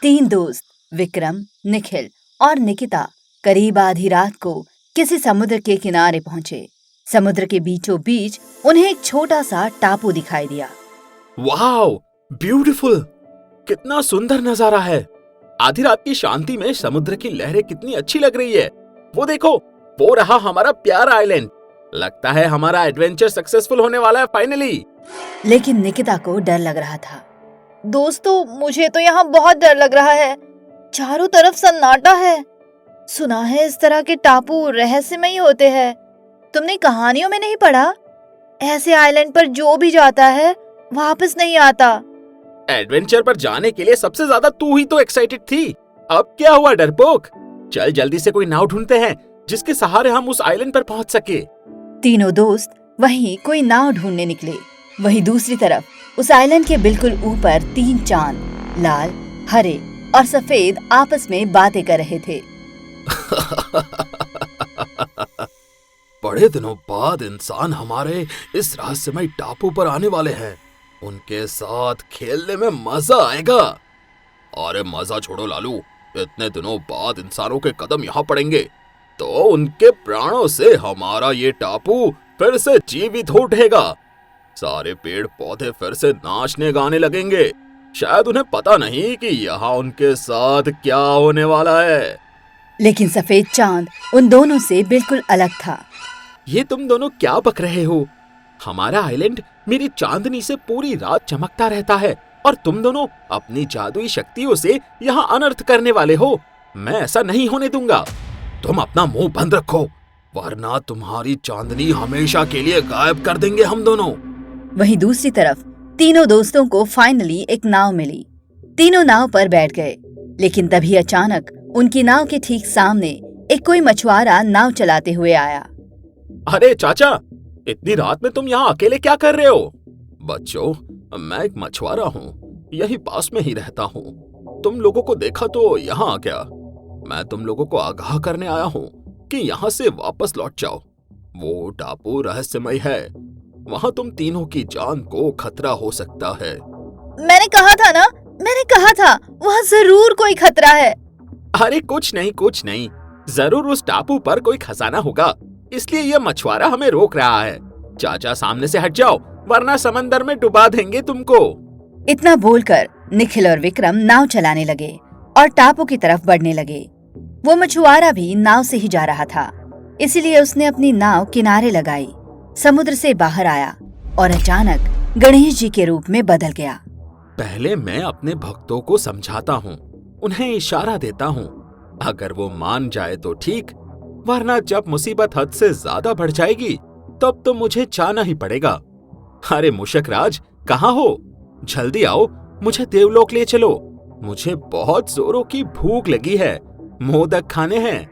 तीन दोस्त विक्रम, निखिल और निकिता करीब आधी रात को किसी समुद्र के किनारे पहुंचे। समुद्र के बीचों बीच उन्हें एक छोटा सा टापू दिखाई दिया। Wow, beautiful! कितना सुंदर नजारा है। आधी रात की शांति में समुद्र की लहरें कितनी अच्छी लग रही है। वो देखो, वो रहा हमारा प्यारा आइलैंड। लगता है हमारा एडवेंचर सक्सेसफुल होने वाला है फाइनली। लेकिन निकिता को डर लग रहा था। दोस्तों, मुझे तो यहाँ बहुत डर लग रहा है। चारों तरफ सन्नाटा है। सुना है इस तरह के टापू रहस्यमयी होते हैं। तुमने कहानियों में नहीं पढ़ा? ऐसे आइलैंड पर जो भी जाता है वापस नहीं आता। एडवेंचर पर जाने के लिए सबसे ज्यादा तू ही तो एक्साइटेड थी। अब क्या हुआ डरपोक? चल जल्दी से कोई नाव ढूंढते हैं जिसके सहारे हम उस आइलैंड पर पहुंच सके। तीनों दोस्त वहीं कोई नाव ढूंढने निकले। वहीं दूसरी तरफ उस आइलैंड के बिल्कुल ऊपर तीन चांद लाल, हरे और सफेद आपस में बातें कर रहे थे। बड़े दिनों बाद इंसान हमारे इस रहस्यमय टापू पर आने वाले हैं। उनके साथ खेलने में मजा आएगा। अरे मजा छोड़ो लालू, इतने दिनों बाद इंसानों के कदम यहाँ पड़ेंगे तो उनके प्राणों से हमारा ये टापू फिर से जीवित हो उठेगा। सारे पेड़ पौधे फिर से नाचने गाने लगेंगे। शायद उन्हें पता नहीं कि यहाँ उनके साथ क्या होने वाला है। लेकिन सफेद चांद उन दोनों से बिल्कुल अलग था। ये तुम दोनों क्या बक रहे हो? हमारा आइलैंड मेरी चांदनी से पूरी रात चमकता रहता है और तुम दोनों अपनी जादुई शक्तियों से यहाँ अनर्थ करने वाले हो। मैं ऐसा नहीं होने दूंगा। तुम अपना मुंह बंद रखो, वरना तुम्हारी चांदनी हमेशा के लिए गायब कर देंगे हम दोनों। वहीं दूसरी तरफ तीनों दोस्तों को फाइनली एक नाव मिली। तीनों नाव पर बैठ गए, लेकिन तभी अचानक उनकी नाव के ठीक सामने एक कोई मछुआरा नाव चलाते हुए आया। अरे चाचा, इतनी रात में तुम यहाँ अकेले क्या कर रहे हो? बच्चों, मैं एक मछुआरा हूँ, यही पास में ही रहता हूँ। तुम लोगों को देखा तो यहाँ आ गया। मैं तुम लोगों को आगाह करने आया हूँ कि यहाँ से वापस लौट जाओ। वो टापू रहस्यमय है, वहाँ तुम तीनों की जान को खतरा हो सकता है। मैंने कहा था ना, मैंने कहा था वहाँ जरूर कोई खतरा है। अरे कुछ नहीं, जरूर उस टापू पर कोई खजाना होगा, इसलिए यह मछुआरा हमें रोक रहा है। चाचा सामने से हट जाओ, वरना समंदर में डुबा देंगे तुमको। इतना बोलकर निखिल और विक्रम नाव चलाने लगे और टापू की तरफ बढ़ने लगे। वो मछुआरा भी नाव से ही जा रहा था, इसीलिए उसने अपनी नाव किनारे लगाई, समुद्र से बाहर आया और अचानक गणेश जी के रूप में बदल गया। पहले मैं अपने भक्तों को समझाता हूँ, उन्हें इशारा देता हूँ। अगर वो मान जाए तो ठीक, वरना जब मुसीबत हद से ज्यादा बढ़ जाएगी तब तो मुझे जाना ही पड़ेगा। अरे मूषक राज, कहाँ हो? जल्दी आओ, मुझे देवलोक ले चलो। मुझे बहुत जोरों की भूख लगी है, मोदक खाने हैं।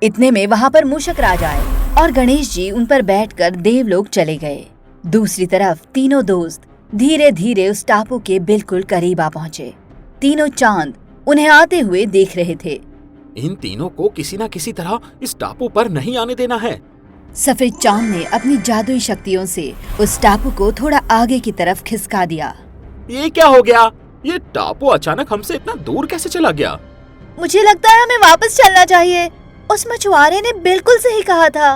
इतने में वहाँ पर मूषक राज आए और गणेश जी उन पर बैठकर देवलोक चले गए। दूसरी तरफ तीनों दोस्त धीरे धीरे उस टापू के बिल्कुल करीब आ पहुँचे। तीनों चांद उन्हें आते हुए देख रहे थे। इन तीनों को किसी न किसी तरह इस टापू पर नहीं आने देना है। सफेद चांद ने अपनी जादुई शक्तियों से उस टापू को थोड़ा आगे की तरफ खिसका दिया। ये क्या हो गया? ये टापू अचानक हमसे इतना दूर कैसे चला गया? मुझे लगता है हमें वापस चलना चाहिए। उस मछुआरे ने बिल्कुल सही कहा था।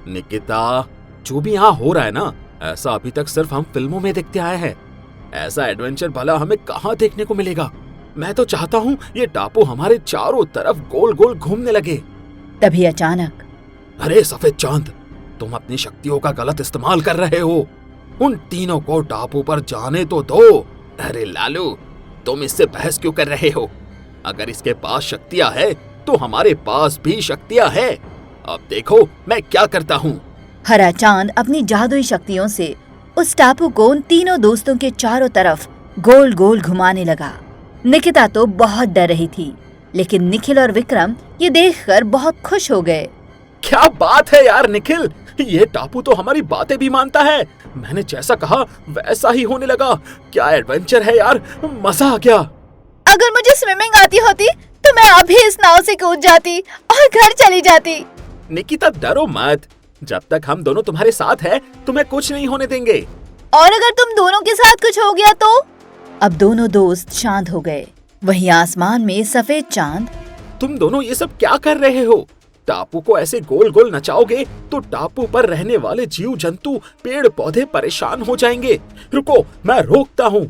निकिता, जो भी यहाँ हो रहा है ना, ऐसा अभी तक सिर्फ हम फिल्मों में देखते आए हैं। ऐसा एडवेंचर भला हमें कहाँ देखने को मिलेगा? मैं तो चाहता हूँ ये टापू हमारे चारों तरफ गोल गोल घूमने लगे। तभी अचानक, अरे सफेद चांद, तुम अपनी शक्तियों का गलत इस्तेमाल कर रहे हो। उन तीनों को टापू पर जाने तो दो। अरे लालू, तुम इससे बहस क्यों कर रहे हो? अगर इसके पास शक्तियां है तो हमारे पास भी शक्तियां है। अब देखो मैं क्या करता हूँ। हरा चांद अपनी जादुई शक्तियों से उस टापू को उन तीनों दोस्तों के चारों तरफ गोल गोल घुमाने लगा। निकिता तो बहुत डर रही थी, लेकिन निखिल और विक्रम ये देखकर बहुत खुश हो गए। क्या बात है यार निखिल, ये टापू तो हमारी बातें भी मानता है। मैंने जैसा कहा वैसा ही होने लगा। क्या एडवेंचर है यार, मजा आ गया। अगर मुझे स्विमिंग आती होती तो मैं अभी इस नाव से कूद जाती और घर चली जाती। निकिता डरो मत, जब तक हम दोनों तुम्हारे साथ हैं, तुम्हें कुछ नहीं होने देंगे। और अगर तुम दोनों के साथ कुछ हो गया तो? अब दोनों दोस्त शांत हो गए। वहीं आसमान में सफेद चांद। तुम दोनों ये सब क्या कर रहे हो? टापू को ऐसे गोल गोल नचाओगे तो टापू पर रहने वाले जीव जंतु, पेड़ पौधे परेशान हो जाएंगे। रुको, मैं रोकता हूँ।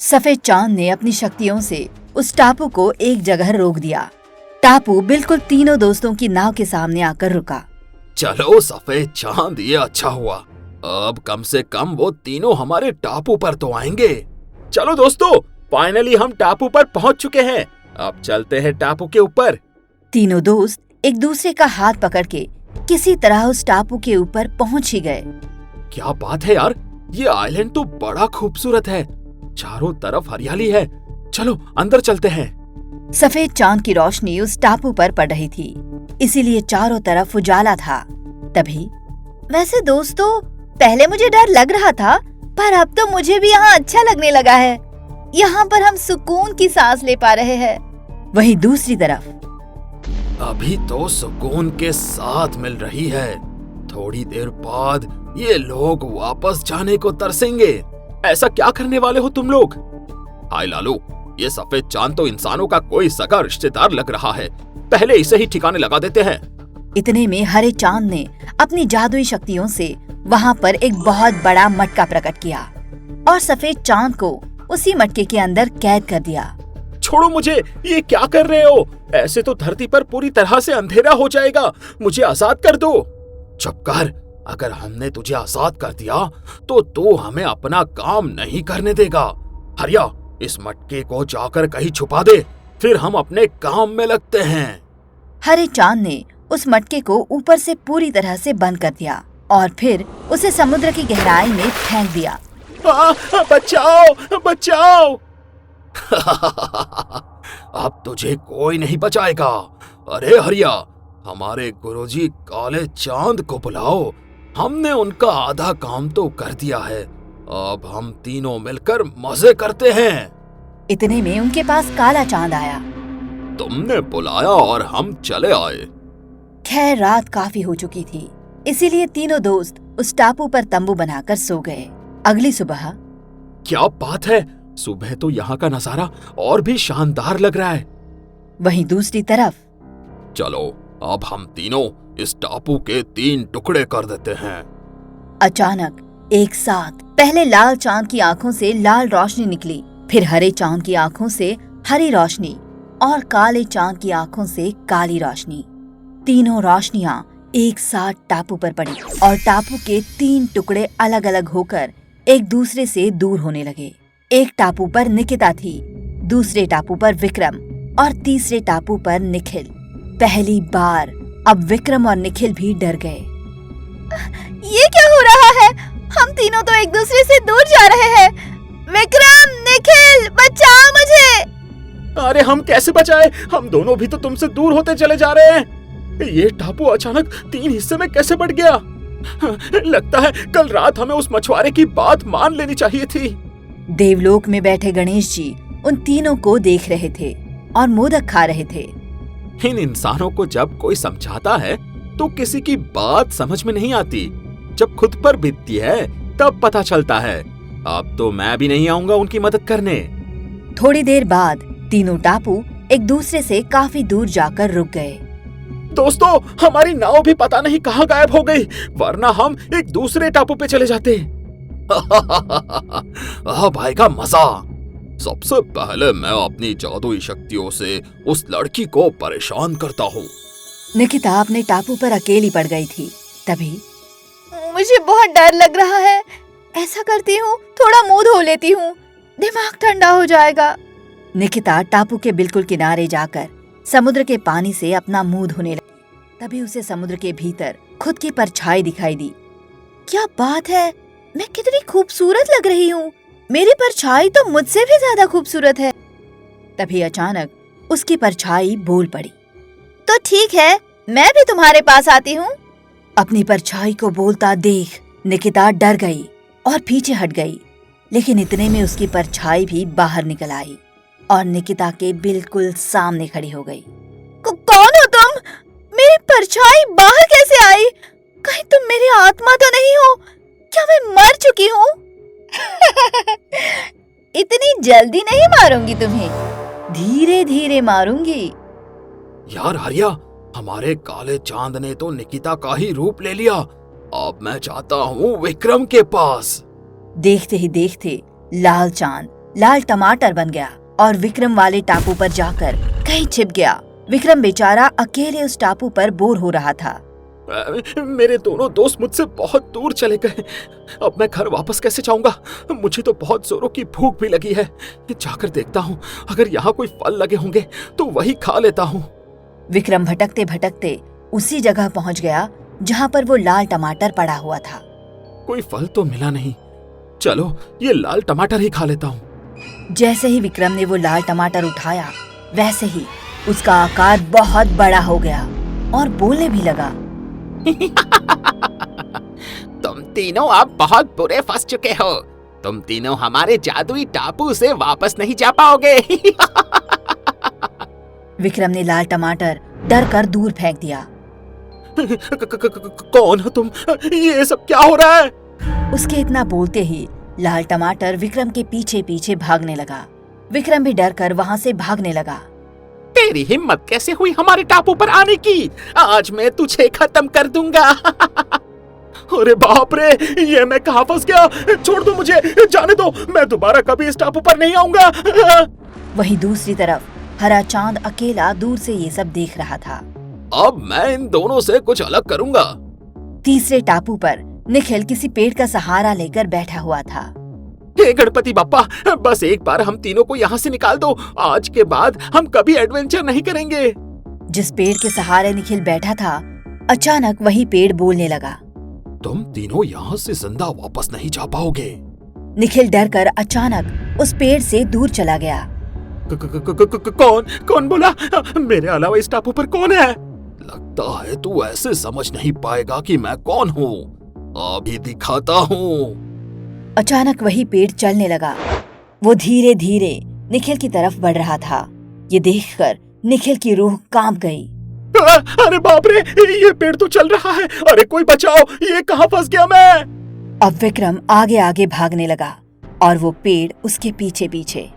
सफेद चांद ने अपनी शक्तियों से उस टापू को एक जगह रोक दिया। टापू बिल्कुल तीनों दोस्तों की नाव के सामने आकर रुका। चलो सफेद चांद, ये अच्छा हुआ। अब कम से कम वो तीनों हमारे टापू पर तो आएंगे। चलो दोस्तों, फाइनली हम टापू पर पहुंच चुके हैं। अब चलते हैं टापू के ऊपर। तीनों दोस्त एक दूसरे का हाथ पकड़ के किसी तरह उस टापू के ऊपर पहुंच ही गए। क्या बात है यार, ये आइलैंड तो बड़ा खूबसूरत है। चारों तरफ हरियाली है। चलो अंदर चलते हैं। सफेद चांद की रोशनी उस टापू पर पड़ रही थी, इसीलिए चारों तरफ उजाला था। तभी, वैसे दोस्तों, पहले मुझे डर लग रहा था, पर अब तो मुझे भी यहाँ अच्छा लगने लगा है। यहाँ पर हम सुकून की सांस ले पा रहे हैं। वहीं दूसरी तरफ, अभी तो सुकून के साथ मिल रही है, थोड़ी देर बाद ये लोग वापस जाने को तरसेंगे। ऐसा क्या करने वाले हो तुम लोग? हाय लालू, ये सफेद चांद तो इंसानों का कोई सगा रिश्तेदार लग रहा है। पहले इसे ही ठिकाने लगा देते हैं। इतने में हरे चांद ने अपनी जादुई शक्तियों से वहाँ पर एक बहुत बड़ा मटका प्रकट किया और सफेद चांद को उसी मटके के अंदर कैद कर दिया। छोड़ो मुझे, ये क्या कर रहे हो? ऐसे तो धरती पर पूरी तरह से अंधेरा हो जाएगा। मुझे आजाद कर दो। चुप कर, अगर हमने तुझे आजाद कर दिया तो तू हमें अपना काम नहीं करने देगा। हरिया, इस मटके को जाकर कहीं छुपा दे, फिर हम अपने काम में लगते हैं। हरे चांद ने उस मटके को ऊपर से पूरी तरह से बंद कर दिया और फिर उसे समुद्र की गहराई में फेंक दिया। बचाओ बचाओ! अब तुझे कोई नहीं बचाएगा। अरे हरिया, हमारे गुरुजी काले चांद को बुलाओ। हमने उनका आधा काम तो कर दिया है, अब हम तीनों मिलकर मजे करते हैं। इतने में उनके पास काला चांद आया। तुमने बुलाया और हम चले आए। खैर, रात काफी हो चुकी थी, इसीलिए तीनों दोस्त उस टापू पर तंबू बनाकर सो गए। अगली सुबह, क्या बात है, सुबह तो यहाँ का नजारा और भी शानदार लग रहा है। वहीं दूसरी तरफ, चलो अब हम तीनों इस टापू के 3 टुकड़े कर देते हैं। अचानक एक साथ पहले लाल चांद की आंखों से लाल रोशनी निकली, फिर हरे चांद की आंखों से हरी रोशनी और काले चांद की आंखों से काली रोशनी। तीनों रोशनियां एक साथ टापू पर पड़ी और टापू के 3 टुकड़े अलग अलग होकर एक दूसरे से दूर होने लगे। एक टापू पर निकिता थी, दूसरे टापू पर विक्रम और तीसरे टापू पर निखिल। पहली बार अब विक्रम और निखिल भी डर गए। ये क्या हो रहा है? हम तीनों तो एक दूसरे से दूर जा रहे हैं। विक्रम, निखिल, बचाओ मुझे! अरे हम कैसे बचाए? हम दोनों भी तो तुमसे दूर होते चले जा रहे हैं। ये टापू अचानक 3 हिस्से में कैसे बढ़ गया? लगता है कल रात हमें उस मछुआरे की बात मान लेनी चाहिए थी। देवलोक में बैठे गणेश जी उन तीनों को देख रहे थे और मोदक खा रहे थे। इन इंसानों को जब कोई समझाता है तो किसी की बात समझ में नहीं आती, जब खुद पर बीतती है तब पता चलता है। अब तो मैं भी नहीं आऊंगा उनकी मदद करने। थोड़ी देर बाद तीनों टापू एक दूसरे से काफी दूर जाकर रुक गए। दोस्तों, हमारी नाव भी पता नहीं कहाँ गायब हो गई, वरना हम एक दूसरे टापू पे चले जाते। अब आएगा मजा। सबसे पहले मैं अपनी जादुई शक्तियों से उस लड़की को परेशान करता हूँ। निकिता अपने टापू पर अकेली पड़ गई थी। तभी, मुझे बहुत डर लग रहा है। ऐसा करती हूँ, थोड़ा मुंह धो लेती हूँ, दिमाग ठंडा हो जाएगा। निकिता टापू के बिल्कुल किनारे जाकर समुद्र के पानी से अपना मुंह धोने लगी। तभी उसे समुद्र के भीतर खुद की परछाई दिखाई दी। क्या बात है, मैं कितनी खूबसूरत लग रही हूँ। मेरी परछाई तो मुझसे भी ज्यादा खूबसूरत है। तभी अचानक उसकी परछाई बोल पड़ी। तो ठीक है, मैं भी तुम्हारे पास आती हूँ। अपनी परछाई को बोलता देख निकिता डर गई और पीछे हट गई, लेकिन इतने में उसकी परछाई भी बाहर निकल आई और निकिता के बिल्कुल सामने खड़ी हो गई। कौन हो तुम? मेरी परछाई बाहर कैसे आई? कहीं तुम मेरी आत्मा तो नहीं हो? क्या मैं मर चुकी हूँ? इतनी जल्दी नहीं मारूंगी तुम्हें। धीरे धीरे मारूंगी। यार हरिया, हमारे काले चांद ने तो निकिता का ही रूप ले लिया। अब मैं चाहता हूँ विक्रम के पास। देखते ही देखते लाल चांद लाल टमाटर बन गया और विक्रम वाले टापू पर जाकर कहीं छिप गया। विक्रम बेचारा अकेले उस टापू पर बोर हो रहा था। मेरे दोनों दोस्त मुझसे बहुत दूर चले गए। अब मैं घर वापस कैसे जाऊंगा? मुझे तो बहुत जोरों की भूख भी लगी है। जाकर देखता हूँ, अगर यहाँ कोई फल लगे होंगे तो वही खा लेता हूँ। विक्रम भटकते भटकते उसी जगह पहुंच गया जहाँ पर वो लाल टमाटर पड़ा हुआ था। कोई फल तो मिला नहीं। चलो ये लाल टमाटर ही खा लेता हूँ। जैसे ही विक्रम ने वो लाल टमाटर उठाया, वैसे ही उसका आकार बहुत बड़ा हो गया और बोलने भी लगा। तुम तीनों अब बहुत बुरे फंस चुके हो। तुम तीनों हमारे जादुई टापू से वापस नहीं जा पाओगे। विक्रम ने लाल टमाटर डर कर दूर फेंक दिया। कौन हो तुम? ये सब क्या हो रहा है? उसके इतना बोलते ही लाल टमाटर विक्रम के पीछे पीछे भागने लगा। विक्रम भी डर कर वहाँ से भागने लगा। तेरी हिम्मत कैसे हुई हमारे टापू पर आने की? आज मैं तुझे खत्म कर दूंगा। अरे बाप रे, ये मैं कहाँ फंस गया? छोड़ दो मुझे, जाने दो। मैं दोबारा कभी इस टापू पर नहीं आऊंगा। वहीं दूसरी तरफ हरा चांद अकेला दूर से ये सब देख रहा था। अब मैं इन दोनों से कुछ अलग करूंगा। तीसरे टापू पर निखिल किसी पेड़ का सहारा लेकर बैठा हुआ था। हे गणपति बप्पा, बस एक बार हम तीनों को यहाँ से निकाल दो। आज के बाद हम कभी एडवेंचर नहीं करेंगे। जिस पेड़ के सहारे निखिल बैठा था, अचानक वही पेड़ बोलने लगा। तुम तीनों यहाँ से जिंदा वापस नहीं जा पाओगे। निखिल डर कर अचानक उस पेड़ से दूर चला गया। कौन बोला? मेरे अलावा इस टापू पर कौन है? लगता है तू ऐसे समझ नहीं पाएगा कि मैं कौन हूँ। अभी दिखाता हूँ। अचानक वही पेड़ चलने लगा। वो धीरे धीरे निखिल की तरफ बढ़ रहा था। ये देखकर निखिल की रूह कांप गई। अरे बाप रे, ये पेड़ तो चल रहा है। अरे कोई बचाओ, ये कहाँ फंस गया मैं? अब विक्रम आगे आगे भागने लगा और वो पेड़ उसके पीछे पीछे।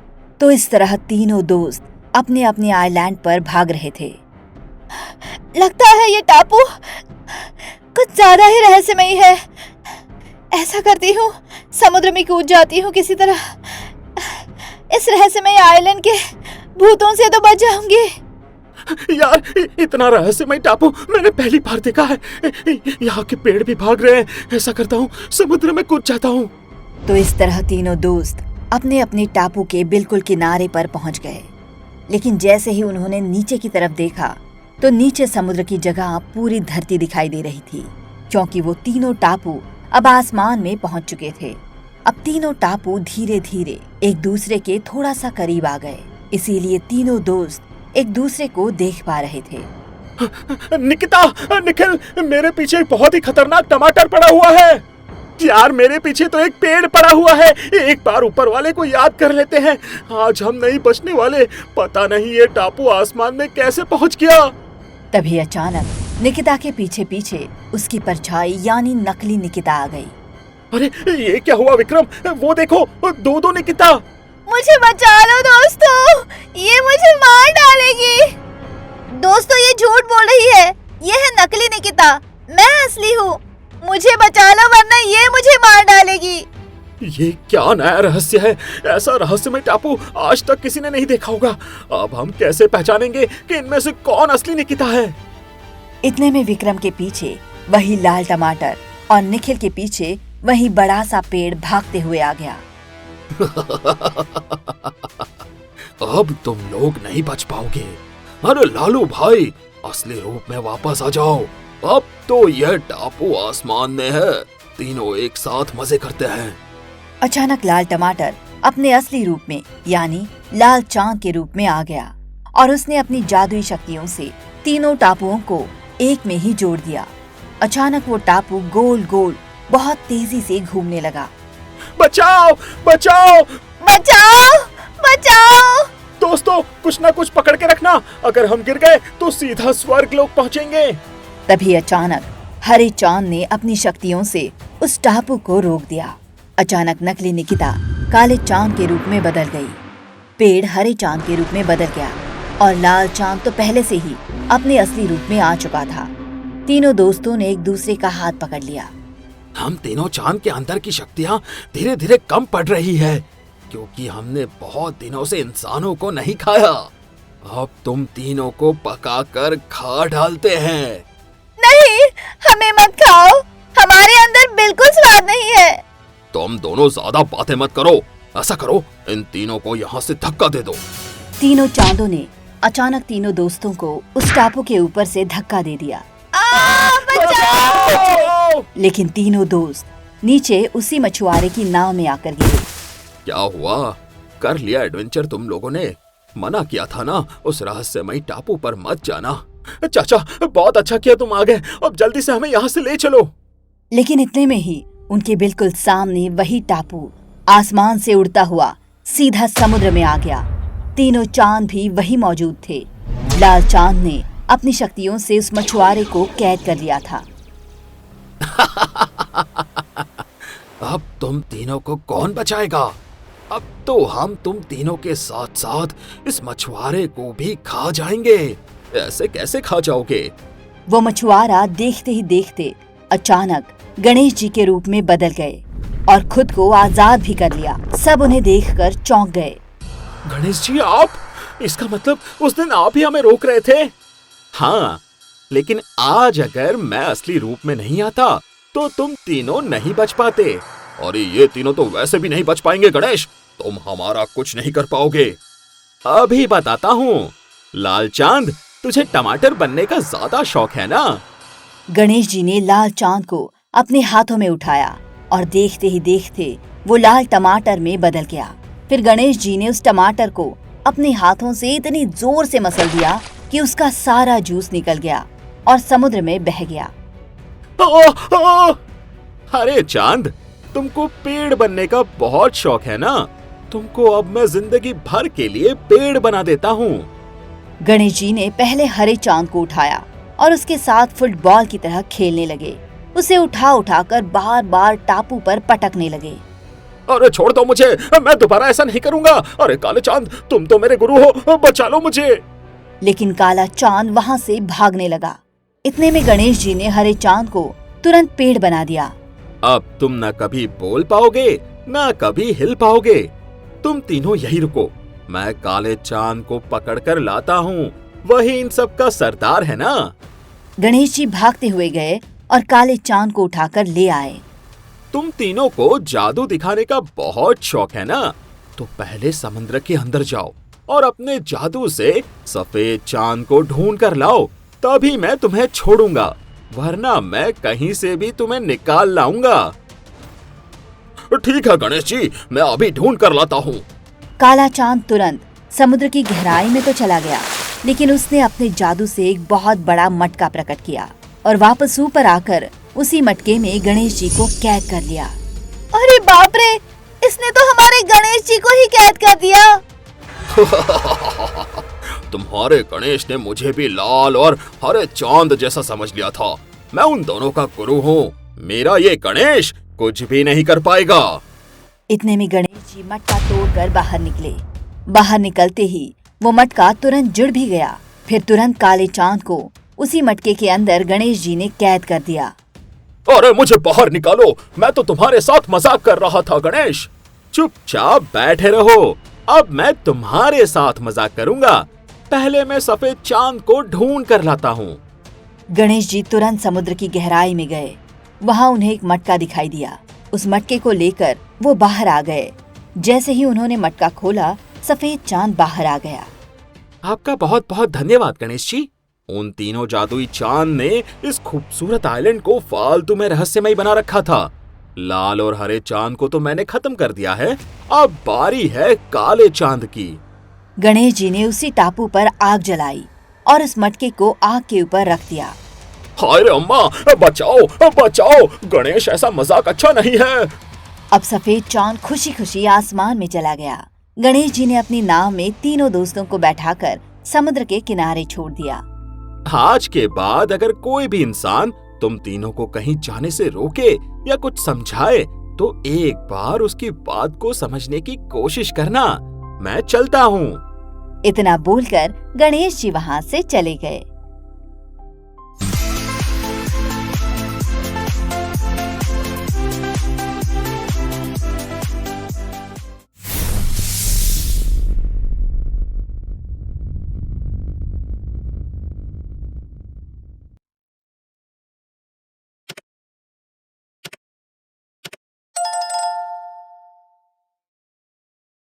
तो इस तरह तीनों दोस्त अपने अपने आइलैंड पर भाग रहे थे। लगता है ये टापू कुछ ज्यादा ही रहस्यमयी है। ऐसा करती हूँ, समुद्र में कूद जाती हूँ किसी तरह। इस रहस्यमयी आइलैंड के भूतों से तो बच जाऊंगी। यार, इतना रहस्यमय टापू मैंने पहली बार देखा है। यहाँ के पेड़ भी भाग रहे हैं। ऐसा करता हूँ, समुद्र में कूद जाता हूँ। तो इस तरह तीनों दोस्त अपने अपने टापू के बिल्कुल किनारे पर पहुंच गए। लेकिन जैसे ही उन्होंने नीचे की तरफ देखा, तो नीचे समुद्र की जगह पूरी धरती दिखाई दे रही थी, क्योंकि वो तीनों टापू अब आसमान में पहुंच चुके थे। अब तीनों टापू धीरे धीरे एक दूसरे के थोड़ा सा करीब आ गए, इसीलिए तीनों दोस्त एक दूसरे को देख पा रहे थे। निकिता, निखिल, मेरे पीछे बहुत ही खतरनाक टमाटर पड़ा हुआ है। यार, मेरे पीछे तो एक पेड़ पड़ा हुआ है। एक बार ऊपर वाले को याद कर लेते हैं। आज हम नहीं बचने वाले। पता नहीं ये टापू आसमान में कैसे पहुंच गया। तभी अचानक निकिता के पीछे पीछे उसकी परछाई यानी नकली निकिता आ गई। अरे ये क्या हुआ विक्रम? वो देखो, दो निकिता। मुझे बचा लो दोस्तों, ये मुझे मार डालेगी। दोस्तों, ये झूठ बोल रही है। ये है नकली निकिता, मैं असली हूँ। मुझे बचा लो वरना ये मुझे मार डालेगी। ये क्या नया रहस्य है? ऐसा रहस्यमय टापू आज तक किसी ने नहीं देखा होगा। अब हम कैसे पहचानेंगे कि इनमें से कौन असली निकिता है? इतने में विक्रम के पीछे वही लाल टमाटर और निखिल के पीछे वही बड़ा सा पेड़ भागते हुए आ गया। अब तुम लोग नहीं बच पाओगे। अरे लालू भाई, असली रूप में वापस आ जाओ। अब तो यह टापू आसमान में है। तीनों एक साथ मजे करते हैं। अचानक लाल टमाटर अपने असली रूप में यानी लाल चांद के रूप में आ गया और उसने अपनी जादुई शक्तियों से तीनों टापुओं को एक में ही जोड़ दिया। अचानक वो टापू गोल गोल बहुत तेजी से घूमने लगा। बचाओ, बचाओ, बचाओ, बचाओ! दोस्तों, कुछ ना कुछ पकड़ के रखना। अगर हम गिर गए तो सीधा स्वर्ग लोक पहुंचेंगे। तभी अचानक हरे चांद ने अपनी शक्तियों से उस टापू को रोक दिया। अचानक नकली निकिता काले चांद के रूप में बदल गई। पेड़ हरे चांद के रूप में बदल गया और लाल चांद तो पहले से ही अपने असली रूप में आ चुका था। तीनों दोस्तों ने एक दूसरे का हाथ पकड़ लिया। हम तीनों चांद के अंदर की शक्तियाँ धीरे धीरे कम पड़ रही है, क्योंकि हमने बहुत दिनों से इंसानों को नहीं खाया। अब तुम तीनों को पकाकर खा डालते हैं। नहीं, हमें मत खाओ, हमारे अंदर बिल्कुल स्वाद नहीं है। तुम दोनों ज्यादा बातें मत करो। ऐसा करो, इन तीनों को यहाँ से धक्का दे दो। तीनों चांदों ने अचानक तीनों दोस्तों को उस टापू के ऊपर से धक्का दे दिया। बचाओ! लेकिन तीनों दोस्त नीचे उसी मछुआरे की नाव में आकर गिरे। क्या हुआ? कर लिया एडवेंचर तुम लोगों ने? मना किया था ना उस रहस्यमयी टापू पर मत जाना। चाचा, बहुत अच्छा किया तुम आ गए। अब जल्दी से हमें यहाँ से ले चलो। लेकिन इतने में ही उनके बिल्कुल सामने वही टापू आसमान से उड़ता हुआ सीधा समुद्र में आ गया। तीनों चांद भी वही मौजूद थे। लाल चांद ने अपनी शक्तियों से उस मछुआरे को कैद कर लिया था। अब तुम तीनों को कौन बचाएगा? अब तो हम तुम तीनों के साथ साथ इस मछुआरे को भी खा जाएंगे। ऐसे कैसे खा जाओगे? वो मछुआरा देखते ही देखते अचानक गणेश जी के रूप में बदल गए और खुद को आजाद भी कर लिया। सब उन्हें देखकर चौंक गए। गणेश जी, आप? इसका मतलब उस दिन आप ही हमें रोक रहे थे? हाँ, लेकिन आज अगर मैं असली रूप में नहीं आता तो तुम तीनों नहीं बच पाते। और ये तीनों तो वैसे भी नहीं बच पाएंगे गणेश। तुम हमारा कुछ नहीं कर पाओगे। अभी बताता हूँ। लाल चांद, तुझे टमाटर बनने का ज्यादा शौक है ना? गणेश जी ने लाल चांद को अपने हाथों में उठाया और देखते ही देखते वो लाल टमाटर में बदल गया। फिर गणेश जी ने उस टमाटर को अपने हाथों से इतनी जोर से मसल दिया कि उसका सारा जूस निकल गया और समुद्र में बह गया। अरे चांद, तुमको पेड़ बनने का बहुत शौक है ना? तुमको अब मैं जिंदगी भर के लिए पेड़ बना देता हूँ। गणेश जी ने पहले हरे चांद को उठाया और उसके साथ फुटबॉल की तरह खेलने लगे। उसे उठा उठाकर बार बार टापू पर पटकने लगे। अरे छोड़ दो मुझे, मैं दोबारा ऐसा नहीं करूँगा। अरे काले चांद, तुम तो मेरे गुरु हो, बचा लो मुझे। लेकिन काला चांद वहाँ से भागने लगा। इतने में गणेश जी ने हरे चांद को तुरंत पेड़ बना दिया। अब तुम न कभी बोल पाओगे न कभी हिल पाओगे। तुम तीनों यही रुको, मैं काले चांद को पकड़कर लाता हूँ। वही इन सब का सरदार है ना। गणेश जी भागते हुए गए और काले चांद को उठाकर ले आए। तुम तीनों को जादू दिखाने का बहुत शौक है ना, तो पहले समुद्र के अंदर जाओ और अपने जादू से सफेद चांद को ढूंढ कर लाओ, तभी मैं तुम्हें छोड़ूंगा, वरना मैं कहीं से भी तुम्हें निकाल लाऊंगा। ठीक है गणेश जी, मैं अभी ढूंढ कर लाता हूँ। काला चांद तुरंत समुद्र की गहराई में तो चला गया, लेकिन उसने अपने जादू से एक बहुत बड़ा मटका प्रकट किया और वापस ऊपर आकर उसी मटके में गणेश जी को कैद कर लिया। अरे बाप रे, इसने तो हमारे गणेश जी को ही कैद कर दिया। तुम्हारे गणेश ने मुझे भी लाल और हरे चांद जैसा समझ लिया था। मैं उन दोनों का गुरु हूँ। मेरा ये गणेश कुछ भी नहीं कर पाएगा। इतने में गणेश जी मटका तोड़कर बाहर निकले। बाहर निकलते ही वो मटका तुरंत जुड़ भी गया। फिर तुरंत काले चांद को उसी मटके के अंदर गणेश जी ने कैद कर दिया। अरे मुझे बाहर निकालो, मैं तो तुम्हारे साथ मजाक कर रहा था गणेश। चुपचाप बैठे रहो, अब मैं तुम्हारे साथ मजाक करूंगा। पहले मैं सफेद चांद को ढूंढ कर लाता हूँ। गणेश जी तुरंत समुद्र की गहराई में गए। वहाँ उन्हें एक मटका दिखाई दिया। उस मटके को लेकर वो बाहर आ गए। जैसे ही उन्होंने मटका खोला, सफेद चांद बाहर आ गया। आपका बहुत बहुत धन्यवाद गणेश जी। उन तीनों जादुई चांद ने इस खूबसूरत आइलैंड को फालतू में रहस्यमय बना रखा था। लाल और हरे चांद को तो मैंने खत्म कर दिया है, अब बारी है काले चांद की। गणेश जी ने उसी टापू पर आग जलाई और उस मटके को आग के ऊपर रख दिया। हाय रे अम्मा, बचाओ बचाओ, गणेश ऐसा मजाक अच्छा नहीं है। अब सफेद चांद खुशी खुशी आसमान में चला गया। गणेश जी ने अपनी नाव में तीनों दोस्तों को बैठाकर समुद्र के किनारे छोड़ दिया। आज के बाद अगर कोई भी इंसान तुम तीनों को कहीं जाने से रोके या कुछ समझाए तो एक बार उसकी बात को समझने की कोशिश करना, मैं चलता हूँ। इतना बोलकर गणेश जी वहां से चले गए।